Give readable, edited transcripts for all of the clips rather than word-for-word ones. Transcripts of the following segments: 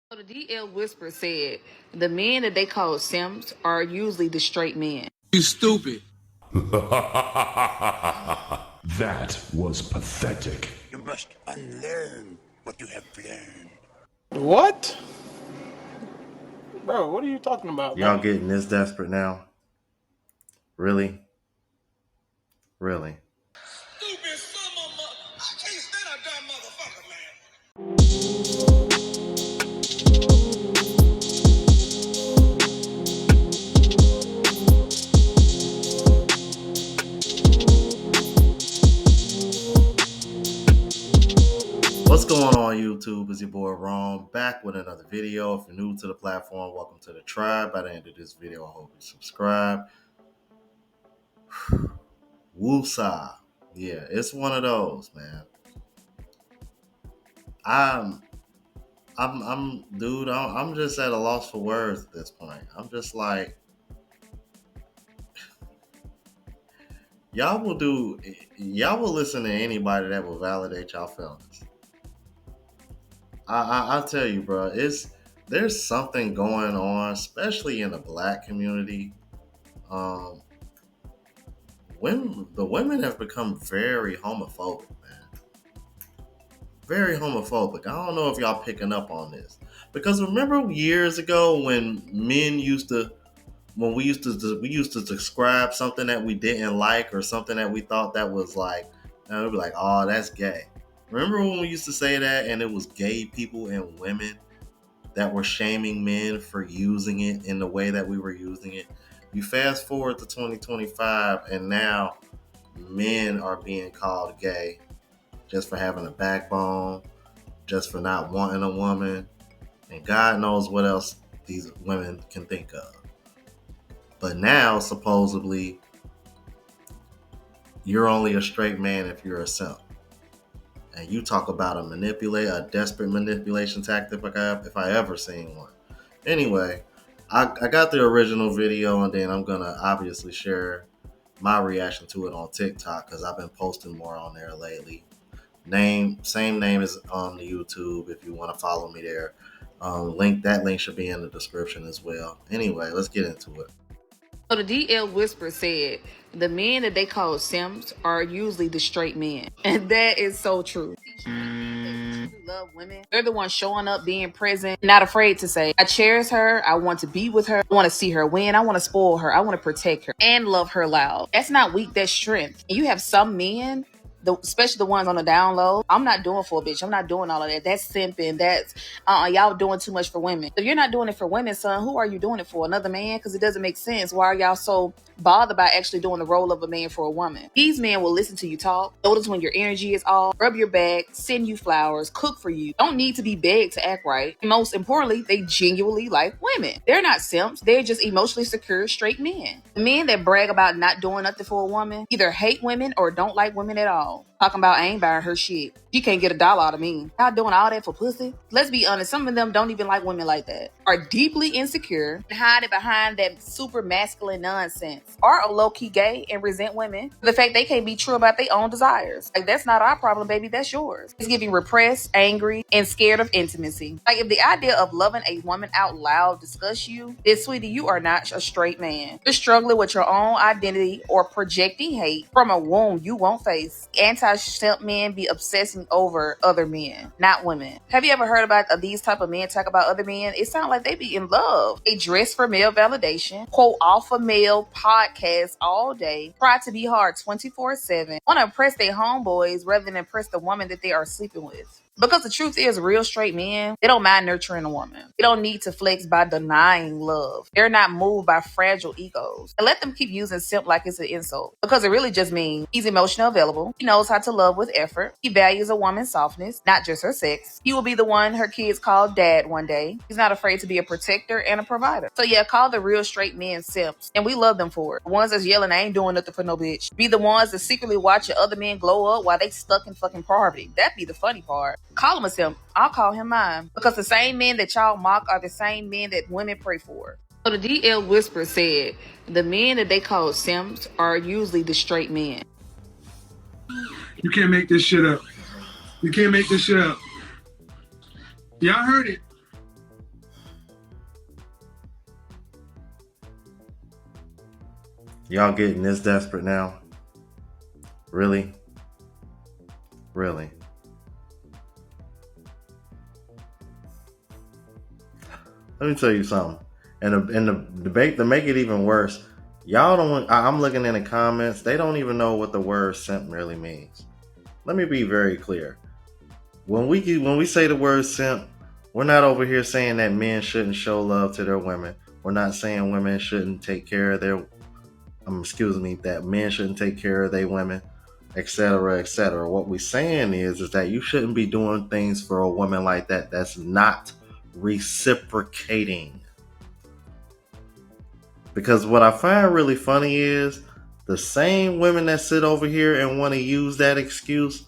So the DL Whisper said the men that they call simps are usually the straight men. You stupid. That was pathetic. You must unlearn what you have learned. What? Bro, what are you talking about, Y'all man? getting this desperate now? Really? Really? Stupid son of a... I can't stand a dumb motherfucker, man. What's going on, YouTube? It's your boy Ron, back with another video. If you're new to the platform, welcome to the tribe. By the end of this video, I hope you subscribe. Woosah. Yeah, it's one of those, man. I'm just at a loss for words at this point. I'm just like, y'all will listen to anybody that will validate y'all feelings. I'll tell you, bro, there's something going on, especially in the black community. When the women have become very homophobic, man. Very homophobic. I don't know if y'all picking up on this. Because remember years ago when we used to describe something that we didn't like or something that we thought that was like, and we'd be like, oh, that's gay. Remember when we used to say that and it was gay people and women that were shaming men for using it in the way that we were using it? You fast forward to 2025 and now men are being called gay just for having a backbone, just for not wanting a woman, and God knows what else these women can think of. But now, supposedly, you're only a straight man if you're a simp. And you talk about a desperate manipulation tactic if I ever seen one. Anyway, I got the original video, and then I'm going to obviously share my reaction to it on TikTok because I've been posting more on there lately. Same name as on the YouTube if you want to follow me there. That link should be in the description as well. Anyway, let's get into it. So the DL Whisper said the men that they call simps are usually the straight men. And that is so true. Love women. They're the ones showing up, being present, not afraid to say, I cherish her, I want to be with her, I want to see her win, I want to spoil her, I want to protect her, and love her loud. That's not weak, that's strength. And you have some men, especially the ones on the down low. I'm not doing for a bitch. I'm not doing all of that. That's simping. That's y'all doing too much for women. If you're not doing it for women, son, who are you doing it for? Another man? Because it doesn't make sense. Why are y'all so bothered by actually doing the role of a man for a woman? These men will listen to you talk, notice when your energy is off, rub your back, send you flowers, cook for you. Don't need to be begged to act right. And most importantly, they genuinely like women. They're not simps. They're just emotionally secure, straight men. The men that brag about not doing nothing for a woman either hate women or don't like women at all. Talking about I ain't buying her shit. You can't get $1 out of me. Y'all doing all that for pussy? Let's be honest, some of them don't even like women like that. Are deeply insecure and hide it behind that super masculine nonsense. Are low-key gay and resent women for the fact they can't be true about their own desires. Like, that's not our problem, baby. That's yours. It's giving repressed, angry, and scared of intimacy. Like, if the idea of loving a woman out loud disgusts you, then sweetie, you are not a straight man. You're struggling with your own identity or projecting hate from a wound you won't face. Anti-simp men be obsessing over other men, not women. Have you ever heard about these type of men talk about other men? It sounds like they be in love. They dress for male validation, quote alpha male podcasts all day, try to be hard 24/7, want to impress their homeboys rather than impress the woman that they are sleeping with. Because the truth is, real straight men, they don't mind nurturing a woman. They don't need to flex by denying love. They're not moved by fragile egos. And let them keep using simp like it's an insult. Because it really just means he's emotionally available. He knows how to love with effort. He values a woman's softness, not just her sex. He will be the one her kids call dad one day. He's not afraid to be a protector and a provider. So yeah, call the real straight men simps. And we love them for it. The ones that's yelling, I ain't doing nothing for no bitch. Be the ones that secretly watching other men glow up while they stuck in fucking poverty. That'd be the funny part. Call him a simp. I'll call him mine. Because the same men that y'all mock are the same men that women pray for. So the DL Whisper said the men that they call simps are usually the straight men. You can't make this shit up. You can't make this shit up. Y'all heard it. Y'all getting this desperate now? Really? Really? Let me tell you something. And the debate to make it even worse, y'all don't. I'm looking in the comments. They don't even know what the word simp really means. Let me be very clear. When we say the word simp, we're not over here saying that men shouldn't show love to their women. We're not saying women shouldn't take care of their. That men shouldn't take care of their women, etc., etc. What we're saying is that you shouldn't be doing things for a woman like that. That's not reciprocating. Because what I find really funny is the same women that sit over here and want to use that excuse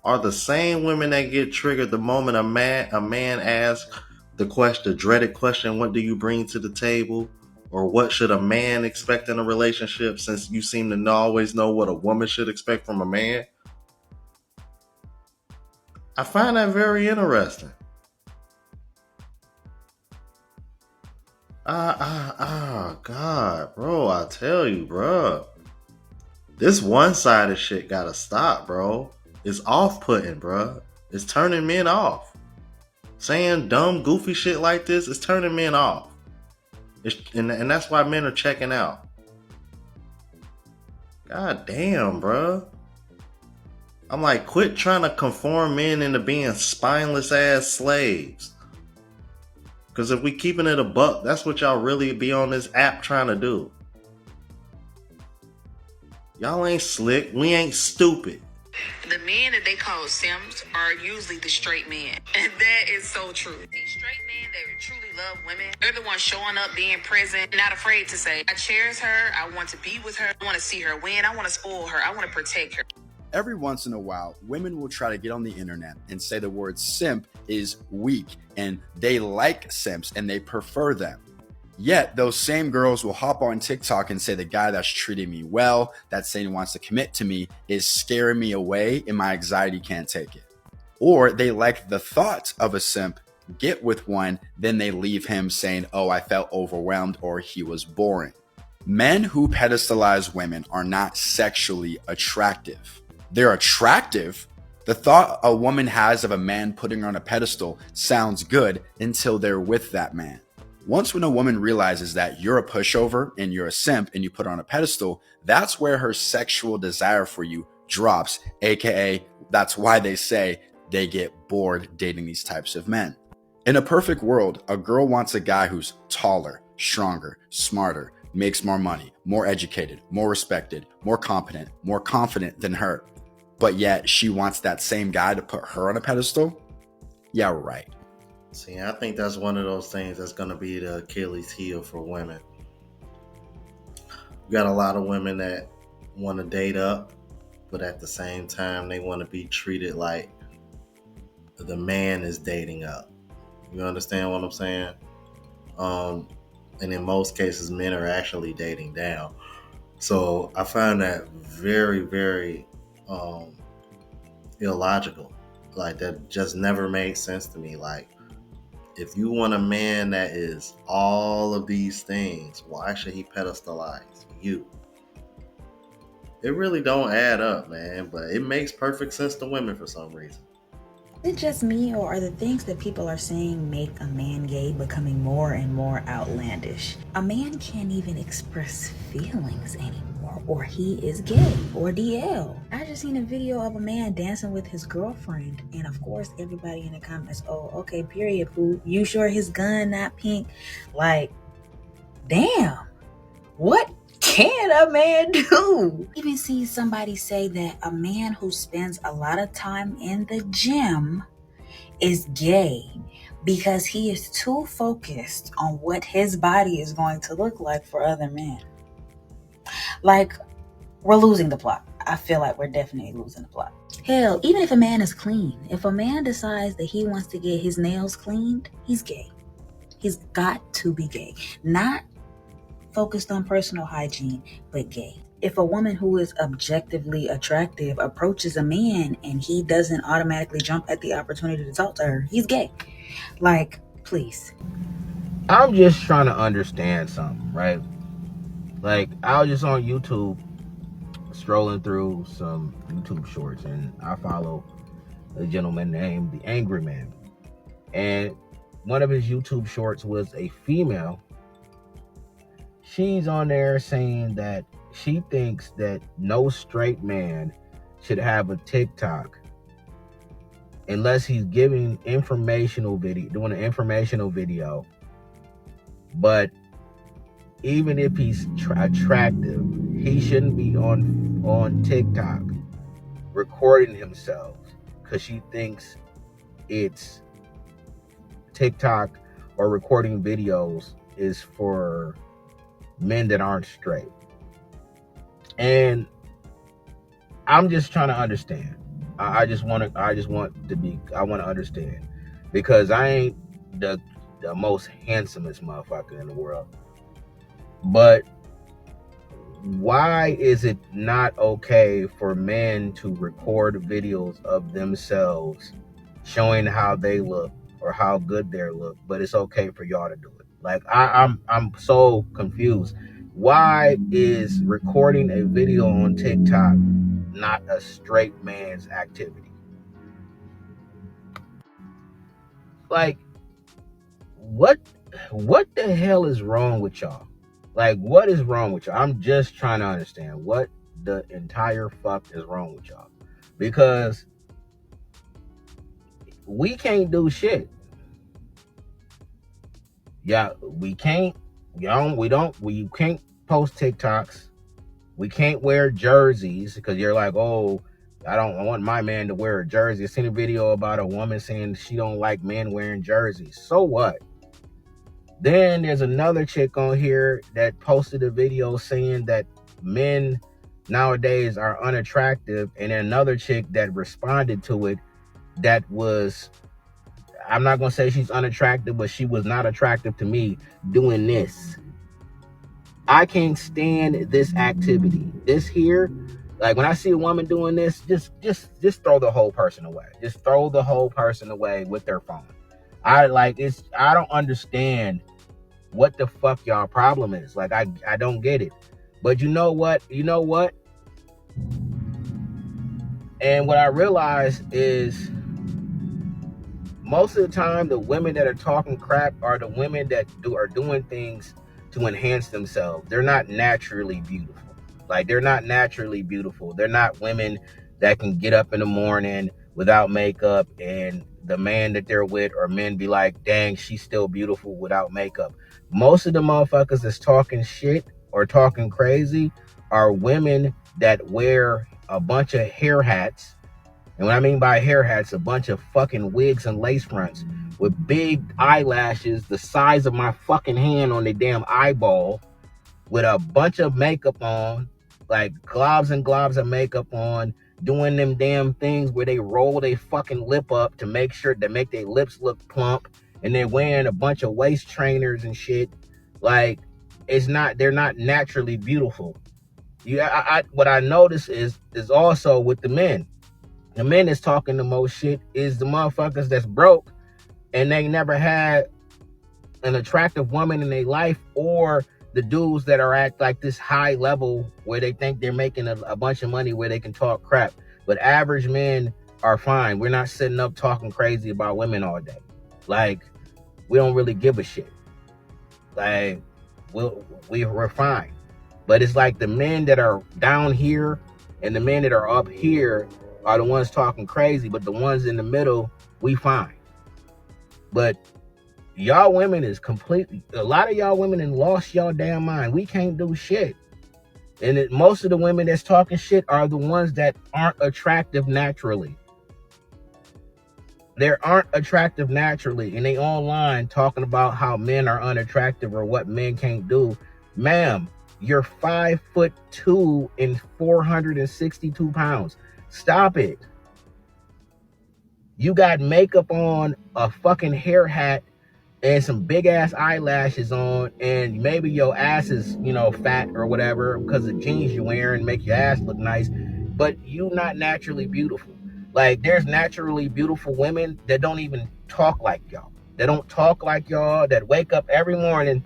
are the same women that get triggered the moment a man asks the dreaded question, what do you bring to the table? Or what should a man expect in a relationship, since you seem to always know what a woman should expect from a man? I find that very interesting. God, bro, I tell you, bro. This one-sided shit gotta stop, bro. It's off-putting, bro. It's turning men off. Saying dumb, goofy shit like this is turning men off. And that's why men are checking out. God damn, bro. I'm like, quit trying to conform men into being spineless ass slaves. Because if we keeping it a buck, that's what y'all really be on this app trying to do. Y'all ain't slick. We ain't stupid. The men that they call simps are usually the straight men. And that is so true. These straight men that truly love women, they're the ones showing up, being present, not afraid to say, I cherish her, I want to be with her, I want to see her win, I want to spoil her, I want to protect her. Every once in a while, women will try to get on the internet and say the word simp is weak and they like simps and they prefer them. Yet those same girls will hop on TikTok and say the guy that's treating me well, that's saying he wants to commit to me, is scaring me away and my anxiety can't take it. Or they like the thought of a simp, get with one, then they leave him saying, oh, I felt overwhelmed or he was boring. Men who pedestalize women are not sexually attractive. They're attractive. The thought a woman has of a man putting her on a pedestal sounds good until they're with that man. Once when a woman realizes that you're a pushover and you're a simp and you put her on a pedestal, that's where her sexual desire for you drops, aka that's why they say they get bored dating these types of men. In a perfect world, a girl wants a guy who's taller, stronger, smarter, makes more money, more educated, more respected, more competent, more confident than her. But yet she wants that same guy to put her on a pedestal? Yeah, right. See, I think that's one of those things that's going to be the Achilles heel for women. You got a lot of women that want to date up, but at the same time, they want to be treated like the man is dating up. You understand what I'm saying? And in most cases, men are actually dating down. So I find that very, very illogical. Like, that just never made sense to me. Like, if you want a man that is all of these things, why should he pedestalize you? It really don't add up, man, but it makes perfect sense to women for some reason. Is it just me, or are the things that people are saying make a man gay becoming more and more outlandish? A man can't even express feelings anymore, or he is gay, or DL. I just seen a video of a man dancing with his girlfriend, and of course everybody in the comments, oh, okay, period, poo. You sure his gun not pink? Like, damn, what can a man do? Even see somebody say that a man who spends a lot of time in the gym is gay because he is too focused on what his body is going to look like for other men. Like, we're losing the plot. I feel like we're definitely losing the plot. Hell, even if a man is clean, if a man decides that he wants to get his nails cleaned, he's gay. He's got to be gay. Not focused on personal hygiene, but gay. If a woman who is objectively attractive approaches a man and he doesn't automatically jump at the opportunity to talk to her, he's gay. Like, please. I'm just trying to understand something, right? Like, I was just on YouTube strolling through some YouTube shorts, and I follow a gentleman named the Angry Man. And one of his YouTube shorts was a female. She's on there saying that she thinks that no straight man should have a TikTok unless he's giving informational video, doing an informational video. But even if he's attractive, he shouldn't be on TikTok recording himself, because she thinks it's TikTok or recording videos is for men that aren't straight. And I'm just trying to understand. I want to understand, because I ain't the most handsomest motherfucker in the world. But why is it not okay for men to record videos of themselves showing how they look or how good they look, but it's okay for y'all to do it? Like, I'm so confused. Why is recording a video on TikTok not a straight man's activity? Like, what the hell is wrong with y'all? Like, what is wrong with y'all? I'm just trying to understand what the entire fuck is wrong with y'all. Because we can't do shit. Yeah, we can't. We can't post TikToks. We can't wear jerseys, because you're like, oh, I want my man to wear a jersey. I seen a video about a woman saying she don't like men wearing jerseys. So what? Then there's another chick on here that posted a video saying that men nowadays are unattractive, and another chick that responded to it that was, I'm not going to say she's unattractive, but she was not attractive to me, doing this. I can't stand this activity. This here, like, when I see a woman doing this, just throw the whole person away. Just throw the whole person away with their phone. I don't understand what the fuck y'all problem is. Like, I don't get it. But you know what? And what I realize is, most of the time, the women that are talking crap are the women that are doing things to enhance themselves. They're not naturally beautiful. Like, they're not naturally beautiful. They're not women that can get up in the morning without makeup, and the man that they're with or men be like, dang, she's still beautiful without makeup. Most of the motherfuckers that's talking shit or talking crazy are women that wear a bunch of hair hats. And what I mean by hair hats, a bunch of fucking wigs and lace fronts with big eyelashes the size of my fucking hand on their damn eyeball, with a bunch of makeup on, like globs and globs of makeup on, doing them damn things where they roll their fucking lip up to make their lips look plump, and they're wearing a bunch of waist trainers and shit. Like, they're not naturally beautiful. What I notice is also with the men. The men that's talking the most shit is the motherfuckers that's broke and they never had an attractive woman in their life, or the dudes that are at like this high level where they think they're making a bunch of money where they can talk crap. But average men are fine. We're not sitting up talking crazy about women all day. Like, we don't really give a shit. Like, we're fine. But it's like the men that are down here and the men that are up here are the ones talking crazy, but the ones in the middle, we fine. But y'all women is a lot of y'all women and lost y'all damn mind. We can't do shit. And most of the women that's talking shit are the ones that aren't attractive naturally. They aren't attractive naturally, and they online talking about how men are unattractive or what men can't do. Ma'am, you're 5'2" and 462 pounds. Stop it. You got makeup on, a fucking hair hat, and some big ass eyelashes on, and maybe your ass is, fat or whatever because the jeans you're wearing make your ass look nice, but you not naturally beautiful. Like, there's naturally beautiful women that don't even talk like y'all. They don't talk like y'all, that wake up every morning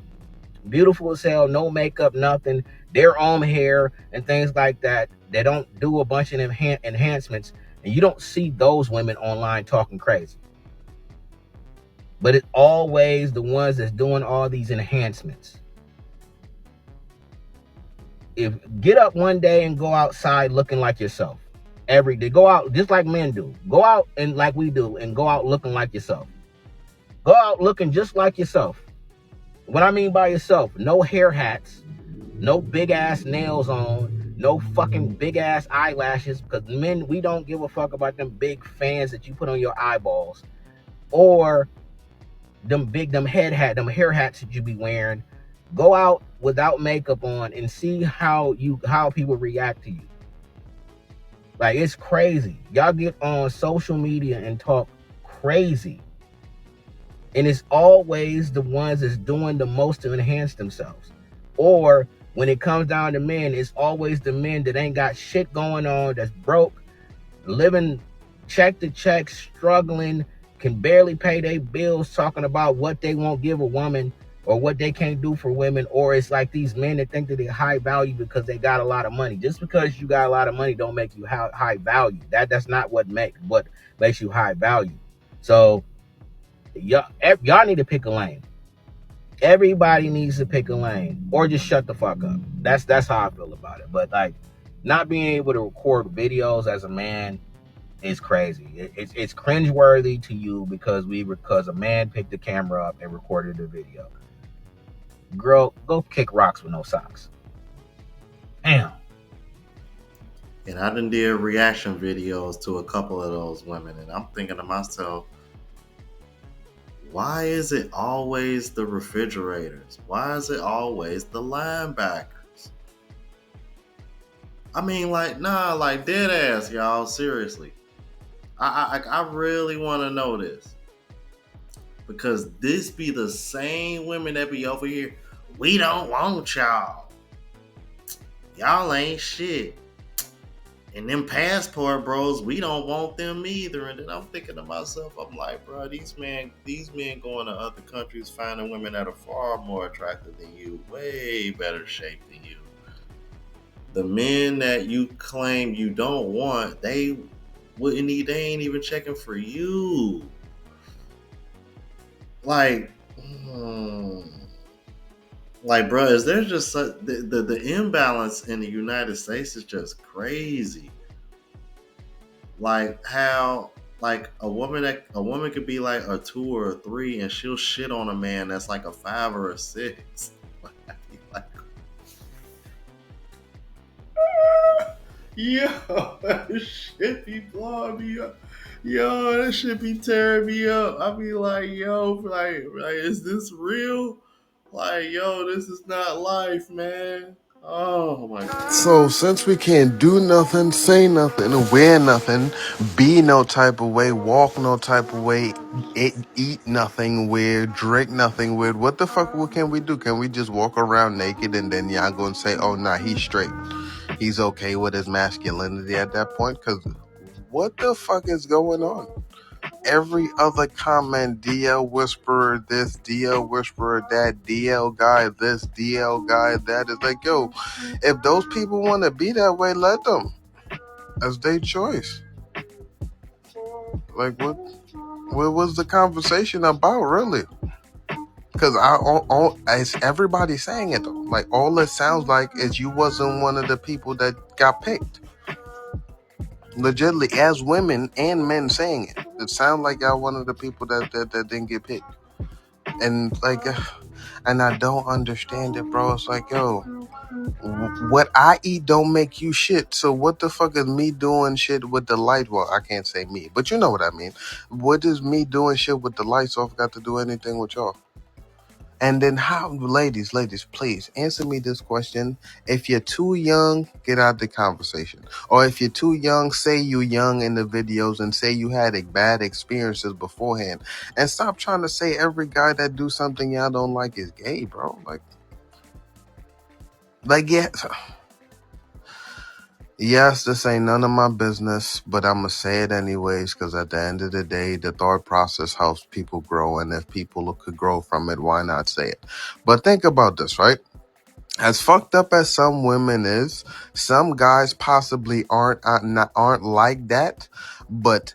Beautiful as hell, no makeup, nothing, their own hair and things like that. They don't do a bunch of enhancements, and you don't see those women online talking crazy. But it's always the ones that's doing all these enhancements. If get up one day and go outside looking like yourself every day, go out just like men do, go out and like we do, and go out looking like yourself, go out looking just like yourself. What I mean by yourself, no hair hats, no big ass nails on, no fucking big ass eyelashes, because men, we don't give a fuck about them big fans that you put on your eyeballs, or them hair hats that you be wearing. Go out without makeup on and see how people react to you. Like, it's crazy. Y'all get on social media and talk crazy, and it's always the ones that's doing the most to enhance themselves. Or when it comes down to men, it's always the men that ain't got shit going on, that's broke, living check to check, struggling, can barely pay their bills, talking about what they won't give a woman or what they can't do for women. Or it's like these men that think that they're high value because they got a lot of money. Just because you got a lot of money don't make you high value. That's not what makes you high value. So y'all need to pick a lane. Everybody needs to pick a lane, or just shut the fuck up. That's how I feel about it. But like, not being able to record videos as a man is crazy. It's cringeworthy to you because a man picked the camera up and recorded the video. Girl, go kick rocks with no socks. Damn. And I done did reaction videos to a couple of those women, and I'm thinking to myself, why is it always the refrigerators? Why is it always the linebackers? I mean, like, nah, like dead ass, y'all. Seriously, I really want to know this, because this be the same women that be over here. We don't want y'all. Y'all ain't shit. And them passport bros, we don't want them either. And then I'm thinking to myself, I'm like, bro, these men going to other countries, finding women that are far more attractive than you, way better shape than you. The men that you claim you don't want, they ain't even checking for you. Like, bro, is there just the imbalance in the United States is just crazy. Like how, like a woman could be like a 2 or a 3, and she'll shit on a man that's like a 5 or a 6. Like, yo, that shit be blowing me up. Yo, that shit be tearing me up. I be like, yo, like, is this real? Like, yo, this is not life, man. Oh my God. So since we can't do nothing, say nothing, wear nothing, be no type of way, walk no type of way, eat nothing weird, drink nothing weird, what the fuck can we do? Can we just walk around naked and then y'all go and say, oh nah, he's straight, he's okay with his masculinity at that point? Because what the fuck is going on? Every other comment, DL whisperer this, DL whisperer that, DL guy this, DL guy that, is like, yo, if those people want to be that way, let them. That's their choice. Like, what was the conversation about, really? Because as everybody saying it, though. Like, all it sounds like is you wasn't one of the people that got picked. Legitimately, as women and men saying it sounds like y'all one of the people that didn't get picked. And like, and I don't understand it, bro. It's like, yo, what I eat don't make you shit. So what the fuck is me doing shit with the light? Well, I can't say me, but you know what I mean. What does me doing shit with the lights off got to do anything with y'all? And then how, ladies, please answer me this question. If you're too young, get out the conversation. Or if you're too young, say you young in the videos and say you had bad experiences beforehand. And stop trying to say every guy that do something y'all don't like is gay, bro. Like, yeah. Yes, this ain't none of my business, but I'm gonna say it anyways because at the end of the day, the thought process helps people grow, and if people could grow from it, why not say it? But think about this, right? As fucked up as some women is, some guys possibly aren't like that, but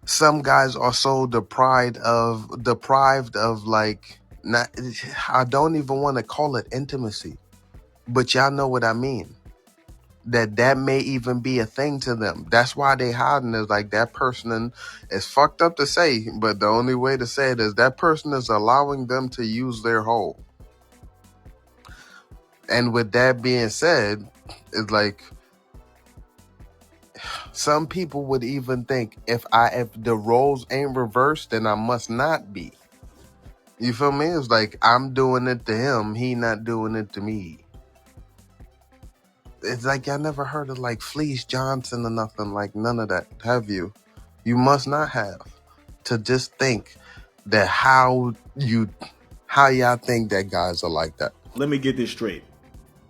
some guys are so deprived of like not. I don't even want to call it intimacy, but y'all know what I mean. That may even be a thing to them. That's why they hiding is like that person is fucked up to say, but the only way to say it is that person is allowing them to use their hole. And with that being said, it's like some people would even think if the roles ain't reversed, then I must not be. You feel me? It's like I'm doing it to him, he not doing it to me. It's like y'all never heard of like Fleece Johnson or nothing, like none of that, have you? You must not have. To just think that how y'all think that guys are like that. Let me get this straight.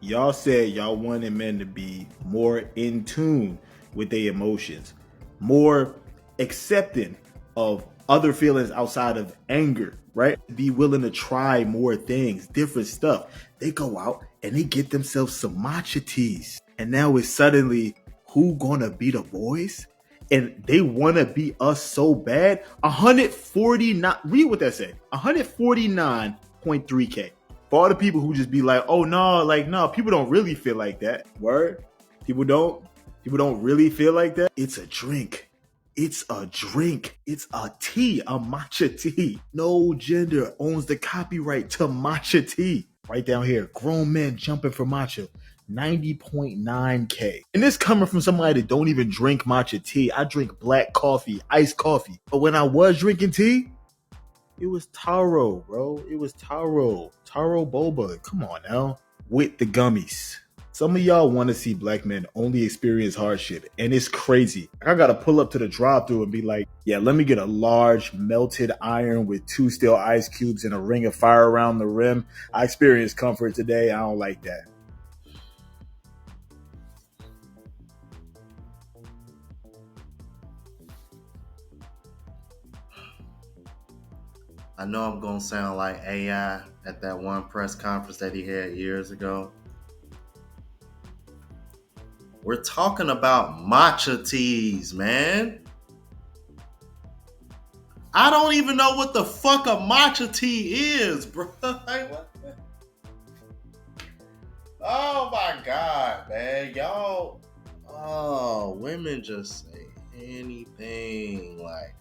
Y'all said y'all wanted men to be more in tune with their emotions, more accepting of other feelings outside of anger, right? Be willing to try more things, different stuff. They go out and they get themselves some matcha teas. And now it's suddenly who gonna be the boys? And they wanna be us so bad. 149, read what that said. 149.3K. For all the people who just be like, oh no, like no, people don't really feel like that. Word? People don't really feel like that. It's a drink. It's a drink. It's a tea, a matcha tea. No gender owns the copyright to matcha tea. Right down here, grown men jumping for matcha. 90.9K. And this coming from somebody that don't even drink matcha tea. I drink black coffee, iced coffee. But when I was drinking tea, it was taro, bro. It was taro. Taro boba. Come on now. With the gummies. Some of y'all want to see black men only experience hardship, and it's crazy. I gotta pull up to the drive-thru and be like, yeah, let me get a large melted iron with 2 steel ice cubes and a ring of fire around the rim. I experienced comfort today. I don't like that. I know I'm gonna sound like AI at that one press conference that he had years ago. We're talking about matcha teas, man. I don't even know what the fuck a matcha tea is, bro. Oh my god, man. Y'all, women just say anything. Like,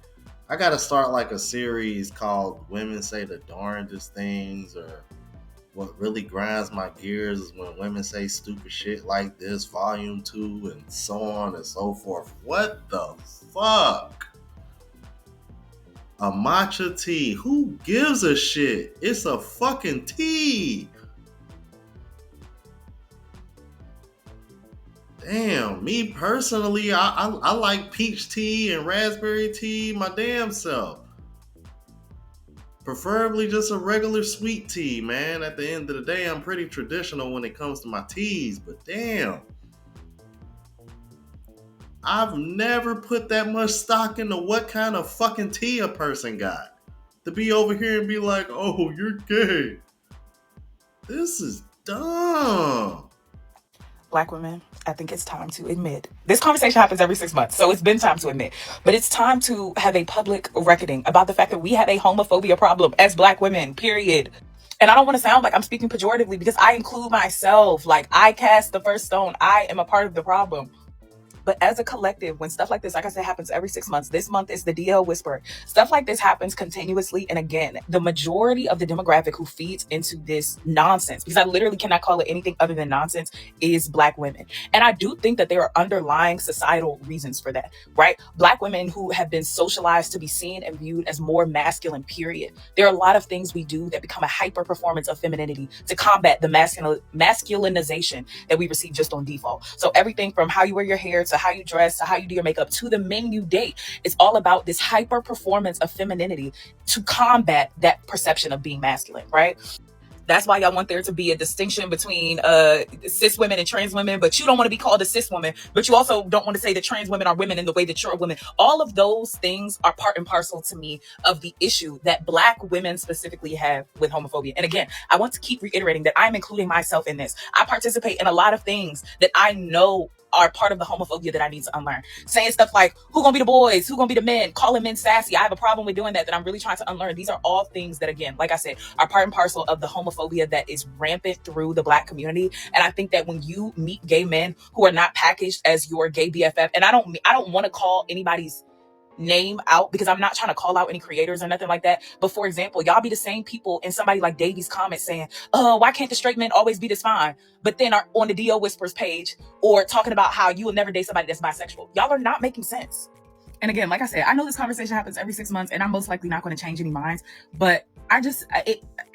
I gotta start like a series called Women Say the Darndest Things, or what really grinds my gears is when women say stupid shit like this, volume 2, and so on and so forth. What the fuck? A matcha tea. Who gives a shit? It's a fucking tea. Damn, me personally, I like peach tea and raspberry tea my damn self. Preferably just a regular sweet tea, man. At the end of the day, I'm pretty traditional when it comes to my teas, but damn. I've never put that much stock into what kind of fucking tea a person got. To be over here and be like, oh, you're gay. This is dumb. Black women, I think it's time to admit. This conversation happens every 6 months, so it's been time to admit. But it's time to have a public reckoning about the fact that we have a homophobia problem as Black women, period. And I don't want to sound like I'm speaking pejoratively because I include myself. Like, I cast the first stone. I am a part of the problem. But as a collective, when stuff like this, like I said, happens every 6 months, this month is the DL Whisper. Stuff like this happens continuously. And again, the majority of the demographic who feeds into this nonsense, because I literally cannot call it anything other than nonsense, is Black women. And I do think that there are underlying societal reasons for that, right? Black women who have been socialized to be seen and viewed as more masculine, period. There are a lot of things we do that become a hyper performance of femininity to combat the masculinization that we receive just on default. So everything from how you wear your hair to how you dress to how you do your makeup to the men you date, it's all about this hyper performance of femininity to combat that perception of being masculine, right? That's why y'all want there to be a distinction between cis women and trans women, but you don't want to be called a cis woman, but you also don't want to say that trans women are women in the way that you're a woman. All of those things are part and parcel to me of the issue that Black women specifically have with homophobia. And again, I want to keep reiterating that I'm including myself in this. I participate in a lot of things that I know are part of the homophobia that I need to unlearn. Saying stuff like, who gonna be the boys? Who gonna be the men? Calling men sassy. I have a problem with doing that I'm really trying to unlearn. These are all things that, again, like I said, are part and parcel of the homophobia that is rampant through the Black community. And I think that when you meet gay men who are not packaged as your gay BFF, and I don't want to call anybody's name out because I'm not trying to call out any creators or nothing like that. But for example, y'all be the same people in somebody like Davy's comment saying, oh, why can't the straight men always be this fine? But then are on the DO Whispers page or talking about how you will never date somebody that's bisexual. Y'all are not making sense. And again, like I said, I know this conversation happens every 6 months and I'm most likely not going to change any minds, but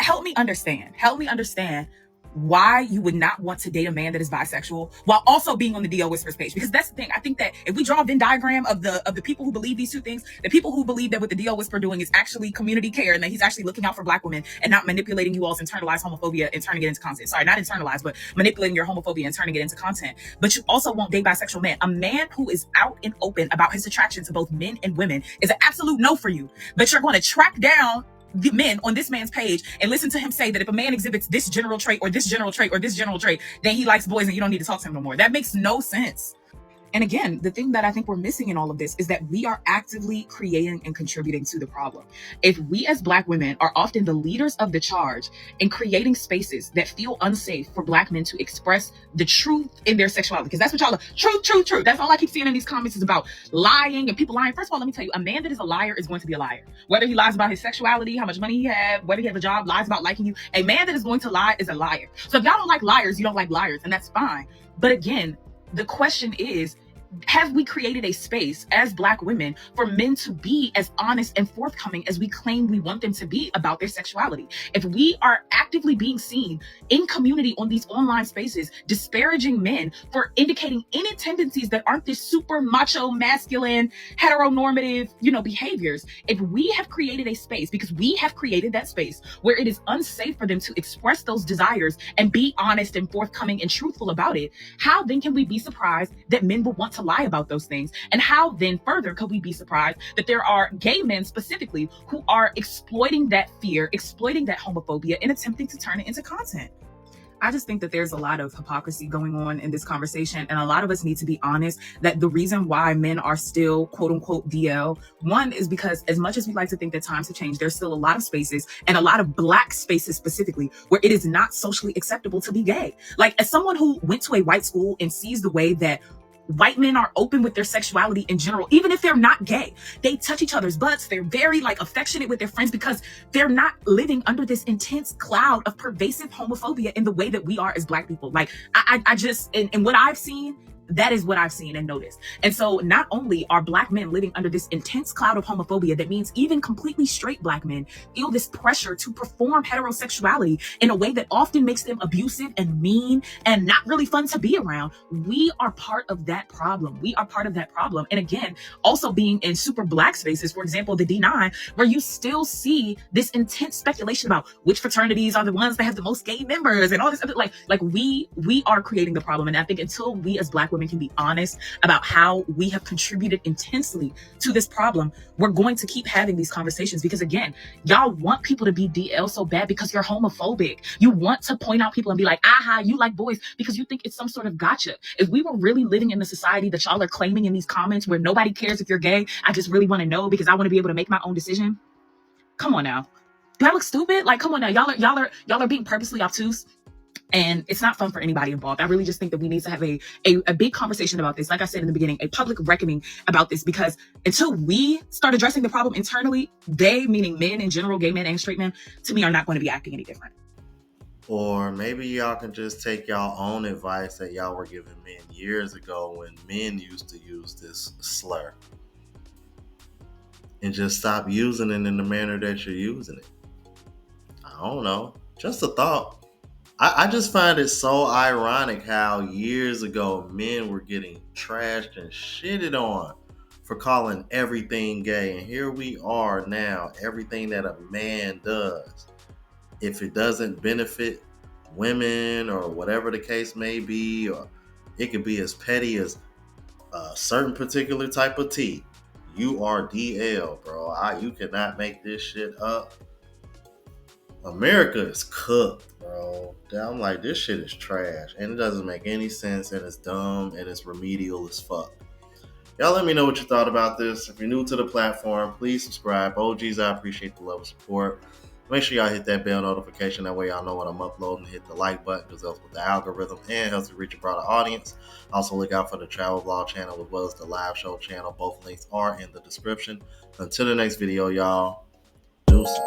help me understand why you would not want to date a man that is bisexual while also being on the DO Whispers page. Because that's the thing. I think that if we draw a Venn diagram of the people who believe these two things, the people who believe that what the DO Whisper doing is actually community care and that he's actually looking out for Black women and not manipulating you all's internalized homophobia and turning it into content. Sorry, not internalized, but manipulating your homophobia and turning it into content. But you also won't date bisexual men. A man who is out and open about his attraction to both men and women is an absolute no for you. But you're going to track down the men on this man's page and listen to him say that if a man exhibits this general trait or this general trait or this general trait, then he likes boys and you don't need to talk to him no more. That makes no sense. And again, the thing that I think we're missing in all of this is that we are actively creating and contributing to the problem. If we as Black women are often the leaders of the charge in creating spaces that feel unsafe for Black men to express the truth in their sexuality, because that's what y'all are, truth. That's all I keep seeing in these comments is about lying and people lying. First of all, let me tell you, a man that is a liar is going to be a liar. Whether he lies about his sexuality, how much money he has, whether he has a job, lies about liking you, a man that is going to lie is a liar. So if y'all don't like liars, you don't like liars, and that's fine. But again, the question is, have we created a space as Black women for men to be as honest and forthcoming as we claim we want them to be about their sexuality? If we are actively being seen in community on these online spaces, disparaging men for indicating any tendencies that aren't this super macho, masculine, heteronormative, behaviors, if we have created a space, because we have created that space where it is unsafe for them to express those desires and be honest and forthcoming and truthful about it, how then can we be surprised that men will want to lie about those things? And how then further could we be surprised that there are gay men specifically who are exploiting that fear, exploiting that homophobia, and attempting to turn it into content? I just think that there's a lot of hypocrisy going on in this conversation. And a lot of us need to be honest that the reason why men are still quote unquote DL, one is because as much as we like to think that times have changed, there's still a lot of spaces and a lot of Black spaces specifically where it is not socially acceptable to be gay. Like, as someone who went to a white school and sees the way that white men are open with their sexuality in general, even if they're not gay, they touch each other's butts. They're very affectionate with their friends because they're not living under this intense cloud of pervasive homophobia in the way that we are as Black people. Like, I just, and what I've seen, that is what I've seen and noticed. And so not only are Black men living under this intense cloud of homophobia that means even completely straight Black men feel this pressure to perform heterosexuality in a way that often makes them abusive and mean and not really fun to be around. We are part of that problem. And again, also being in super Black spaces, for example, the D9, where you still see this intense speculation about which fraternities are the ones that have the most gay members and all this other, like we are creating the problem. And I think until we as Black women can be honest about how we have contributed intensely to this problem, we're going to keep having these conversations. Because again, y'all want people to be DL so bad because you're homophobic. You want to point out people and be like, aha, you like boys, because you think it's some sort of gotcha. If we were really living in the society that y'all are claiming in these comments where nobody cares if you're gay, I just really want to know because I want to be able to make my own decision. Come on now. Do I look stupid? Like, come on now. Y'all are being purposely obtuse. And it's not fun for anybody involved. I really just think that we need to have a big conversation about this. Like I said in the beginning, a public reckoning about this, because until we start addressing the problem internally, they, meaning men in general, gay men and straight men, to me are not going to be acting any different. Or maybe y'all can just take y'all own advice that y'all were giving men years ago when men used to use this slur, and just stop using it in the manner that you're using it. I don't know. Just a thought. I just find it so ironic how years ago men were getting trashed and shitted on for calling everything gay. And here we are now, everything that a man does if it doesn't benefit women or whatever the case may be, or it could be as petty as a certain particular type of tea. You are DL, bro. You cannot make this shit up. America is cooked, bro. I'm like, this shit is trash. And it doesn't make any sense, and it's dumb, and it's remedial as fuck. Y'all let me know what you thought about this. If you're new to the platform, please subscribe. OGs, I appreciate the love and support. Make sure y'all hit that bell notification. That way y'all know when I'm uploading. Hit the like button because that's with the algorithm and helps to reach a broader audience. Also, look out for the travel vlog channel as well as the live show channel. Both links are in the description. Until the next video, y'all. Deuces.